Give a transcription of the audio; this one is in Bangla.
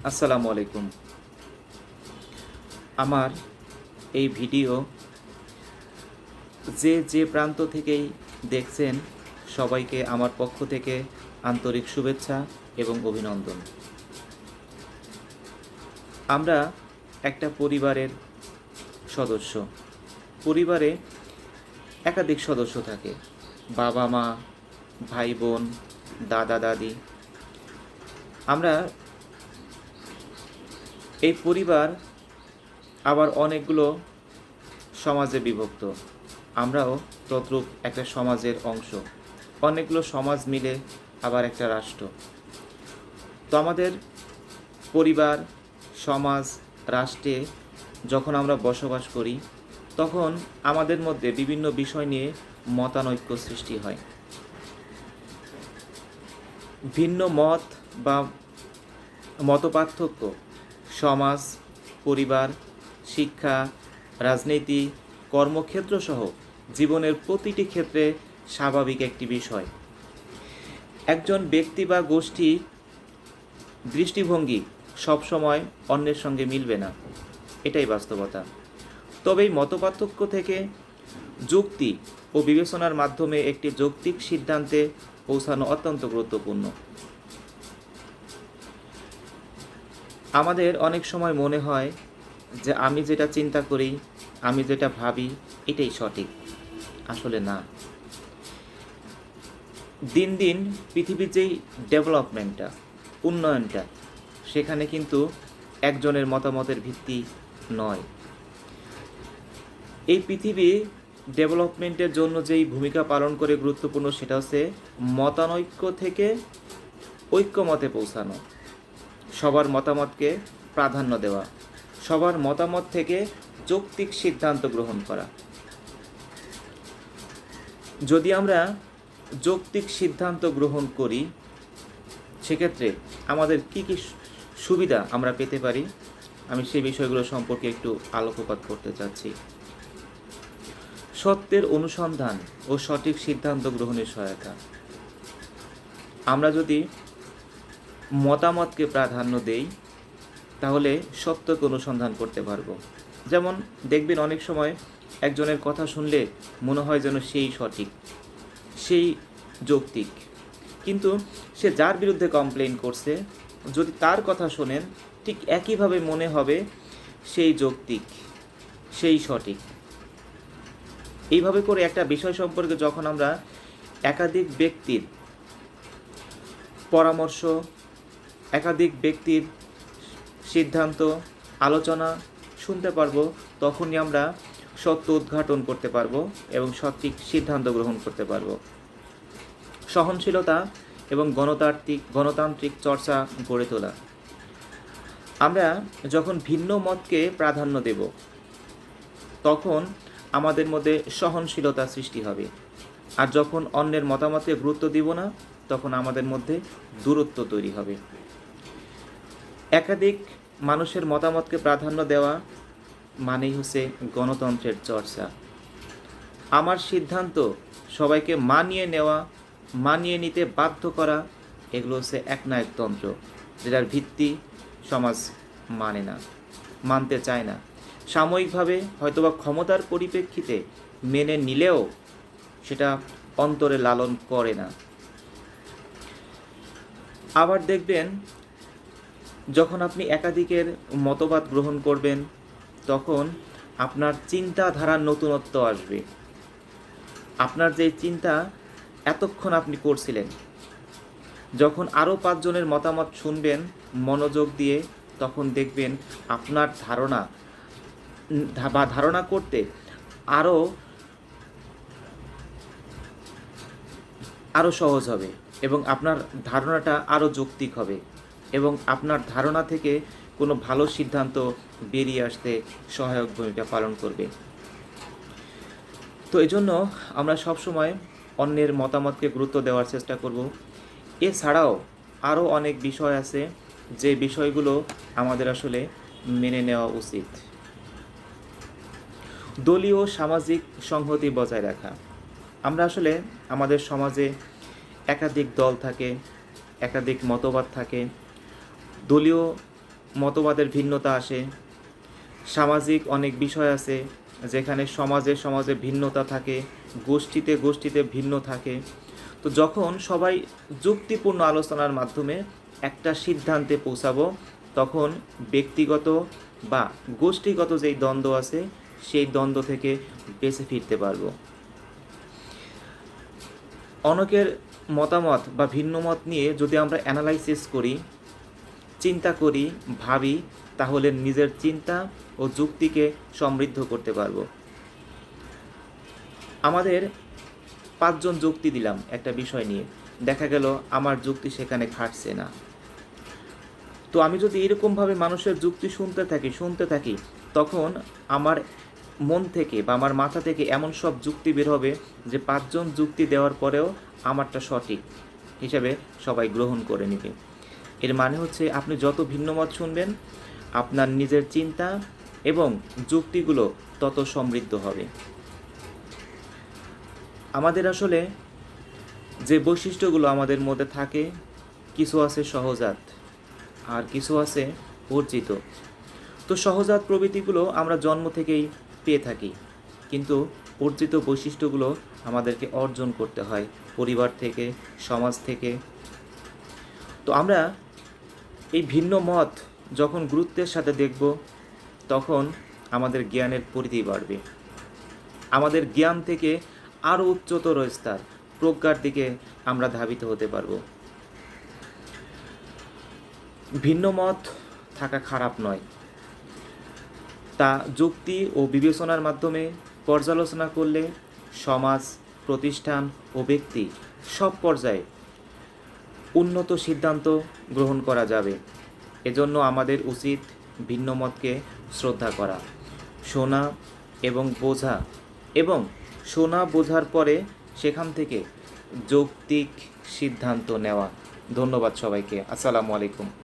আসসালামু আলাইকুম। আমার এই ভিডিও যে প্রান্ত থেকেই দেখছেন সবাইকে আমার পক্ষ থেকে আন্তরিক শুভেচ্ছা এবং অভিনন্দন। আমরা একটা পরিবারের সদস্য। পরিবারে একাধিক সদস্য থাকে। বাবা মা, ভাই বোন, দাদা দাদি। আমরা এই পরিবার আবার অনেকগুলো সমাজে বিভক্ত। আমরাও তদ্রূপ একটা সমাজের অংশ। অনেকগুলো সমাজ মিলে আবার একটা রাষ্ট্র। তো আমাদের পরিবার, সমাজ, রাষ্ট্রে যখন আমরা বসবাস করি তখন আমাদের মধ্যে বিভিন্ন বিষয় নিয়ে মতানৈক্য সৃষ্টি হয়। ভিন্ন মত বা মতপার্থক্য সমাজ, পরিবার, শিক্ষা, রাজনীতি, কর্মক্ষেত্র সহ জীবনের প্রতিটি ক্ষেত্রে স্বাভাবিক একটি বিষয়। একজন ব্যক্তি বা গোষ্ঠী দৃষ্টিভঙ্গি সবসময় অন্যের সঙ্গে মিলবে না, এটাই বাস্তবতা। তবে এই মতপার্থক্য থেকে যুক্তি ও বিবেচনার মাধ্যমে একটি যৌক্তিক সিদ্ধান্তে পৌঁছানো অত্যন্ত গুরুত্বপূর্ণ। আমাদের অনেক সময় মনে হয় যে আমি যেটা চিন্তা করি, আমি যেটা ভাবি এটাই সঠিক। আসলে না। দিন দিন পৃথিবীর যেই ডেভেলপমেন্টটা, উন্নয়নটা, সেখানে কিন্তু একজনের মতামতের ভিত্তি নয়। এই পৃথিবী ডেভেলপমেন্টের জন্য যেই ভূমিকা পালন করে গুরুত্বপূর্ণ সেটা হচ্ছে মতানৈক্য থেকে ঐক্যমতে পৌঁছানো, সবার মতামতকে প্রাধান্য দেওয়া, সবার মতামত থেকে যৌক্তিক সিদ্ধান্ত গ্রহণ করা। যদি আমরা যৌক্তিক সিদ্ধান্ত গ্রহণ করি সেক্ষেত্রে আমাদের কি কি সুবিধা আমরা পেতে পারি, আমি সেই বিষয়গুলো সম্পর্কে একটু আলোকপাত করতে চাচ্ছি। সত্যের অনুসন্ধান ও সঠিক সিদ্ধান্ত গ্রহণের সহায়তা। আমরা যদি মতামতকে প্রাধান্য দেই তাহলে সত্যকে অনুসন্ধান করতে পারবো। যেমন দেখবেন অনেক সময় একজনের কথা শুনলে মনে হয় যেন সেই সঠিক, সেই যৌক্তিক, কিন্তু সে যার বিরুদ্ধে কমপ্লেন করছে যদি তার কথা শোনেন ঠিক একইভাবে মনে হবে সেই যৌক্তিক, সেই সঠিক। এইভাবে করে একটা বিষয় সম্পর্কে যখন আমরা একাধিক ব্যক্তির পরামর্শ, একাধিক ব্যক্তির সিদ্ধান্ত, আলোচনা শুনতে পারবো, তখনই আমরা সত্য উদ্ঘাটন করতে পারবো এবং সঠিক সিদ্ধান্ত গ্রহণ করতে পারবো। সহনশীলতা এবং গণতান্ত্রিক চর্চা গড়ে তোলা। আমরা যখন ভিন্ন মতকে প্রাধান্য দেব তখন আমাদের মধ্যে সহনশীলতা সৃষ্টি হবে, আর যখন অন্যের মতামতকে গুরুত্ব দিব না তখন আমাদের মধ্যে দূরত্ব তৈরি হবে। একাধিক মানুষের মতামতকে প্রাধান্য দেওয়া মানেই হচ্ছে গণতন্ত্রের চর্চা। আমার সিদ্ধান্ত সবাইকে মানিয়ে নেওয়া, মানিয়ে নিতে বাধ্য করা, এগুলো হচ্ছে একনায়কতন্ত্র, যেটার ভিত্তি সমাজ মানে না, মানতে চায় না। সাময়িকভাবে হয়তোবা ক্ষমতার পরিপ্রেক্ষিতে মেনে নিলেও সেটা অন্তরে লালন করে না। আবার দেখবেন যখন আপনি একাধিকের মতবাদ গ্রহণ করবেন তখন আপনার চিন্তাধারার নতুনত্ব আসবে। আপনার যে চিন্তা এতক্ষণ আপনি করছিলেন, যখন আরও 5 জনের মতামত শুনবেন মনোযোগ দিয়ে, তখন দেখবেন আপনার ধারণা করতে আরও সহজ হবে এবং আপনার ধারণাটা আরও যৌক্তিক হবে এবং আপনার ধারণা থেকে কোনো ভালো সিদ্ধান্ত বেরিয়ে আসতে সহায়ক ভূমিকা পালন করবে। তো এজন্য আমরা সবসময় অন্যের মতামতকে গুরুত্ব দেওয়ার চেষ্টা করব। এছাড়াও আরও অনেক বিষয় আছে যে বিষয়গুলো আমাদের আসলে মেনে নেওয়া উচিত। দলীয় সামাজিক সংহতি বজায় রাখা। আমরা আসলে আমাদের সমাজে একাধিক দল থাকে, একাধিক মতবাদ থাকে। দলীয় মতবাদের ভিন্নতা আসে, সামাজিক অনেক বিষয় আছে যেখানে সমাজে ভিন্নতা থাকে, গোষ্ঠীতে ভিন্ন থাকে। তো যখন সবাই যুক্তিপূর্ণ আলোচনার মাধ্যমে একটা সিদ্ধান্তে পৌঁছাবো, তখন ব্যক্তিগত বা গোষ্ঠীগত যেই দ্বন্দ্ব আছে সেই দ্বন্দ্ব থেকে বেঁচে ফিরতে পারবো। অনেকের মতামত বা ভিন্ন মত নিয়ে যদি আমরা অ্যানালাইসিস করি, চিন্তা করি, ভাবি, তাহলে নিজের চিন্তা ও যুক্তিকে সমৃদ্ধ করতে পারবো। আমাদের 5 জন যুক্তি দিলাম একটা বিষয় নিয়ে, দেখা গেল আমার যুক্তি সেখানে খাটছে না। তো আমি যদি এরকমভাবে মানুষের যুক্তি শুনতে থাকি, তখন আমার মন থেকে বা আমার মাথা থেকে এমন সব যুক্তি বের হবে যে 5 জন যুক্তি দেওয়ার পরেও আমারটা সঠিক হিসাবে সবাই গ্রহণ করে নেবে। এর মানে হচ্ছে আপনি যত ভিন্ন মত শুনবেন, আপনার নিজের চিন্তা এবং যুক্তিগুলো তত সমৃদ্ধ হবে। আমাদের আসলে যে বৈশিষ্ট্যগুলো আমাদের মধ্যে থাকে, কিছু আছে সহজাত আর কিছু আছে অর্জিত। তো সহজাত প্রবৃত্তিগুলো আমরা জন্ম থেকেই পেয়ে থাকি, কিন্তু অর্জিত বৈশিষ্ট্যগুলো আমাদেরকে অর্জন করতে হয় পরিবার থেকে, সমাজ থেকে। তো আমরা এই ভিন্ন মত যখন গুরুত্বের সাথে দেখব, তখন আমাদের জ্ঞানের পরিধি বাড়বে। আমাদের জ্ঞান থেকে আরও উচ্চতর স্তর, প্রজ্ঞার দিকে আমরা ধাবিত হতে পারব। ভিন্ন মত থাকা খারাপ নয়, তা যুক্তি ও বিবেচনার মাধ্যমে পর্যালোচনা করলে সমাজ, প্রতিষ্ঠান ও ব্যক্তি সব পর্যায়ে উন্নত সিদ্ধান্ত গ্রহণ করা যাবে। এজন্য আমাদের উচিত ভিন্ন মতকে শ্রদ্ধা করা, শোনা এবং বোঝা, এবং শোনা বোঝার পরে সেখান থেকে যৌক্তিক সিদ্ধান্ত নেওয়া। ধন্যবাদ সবাইকে। আসসালামু আলাইকুম।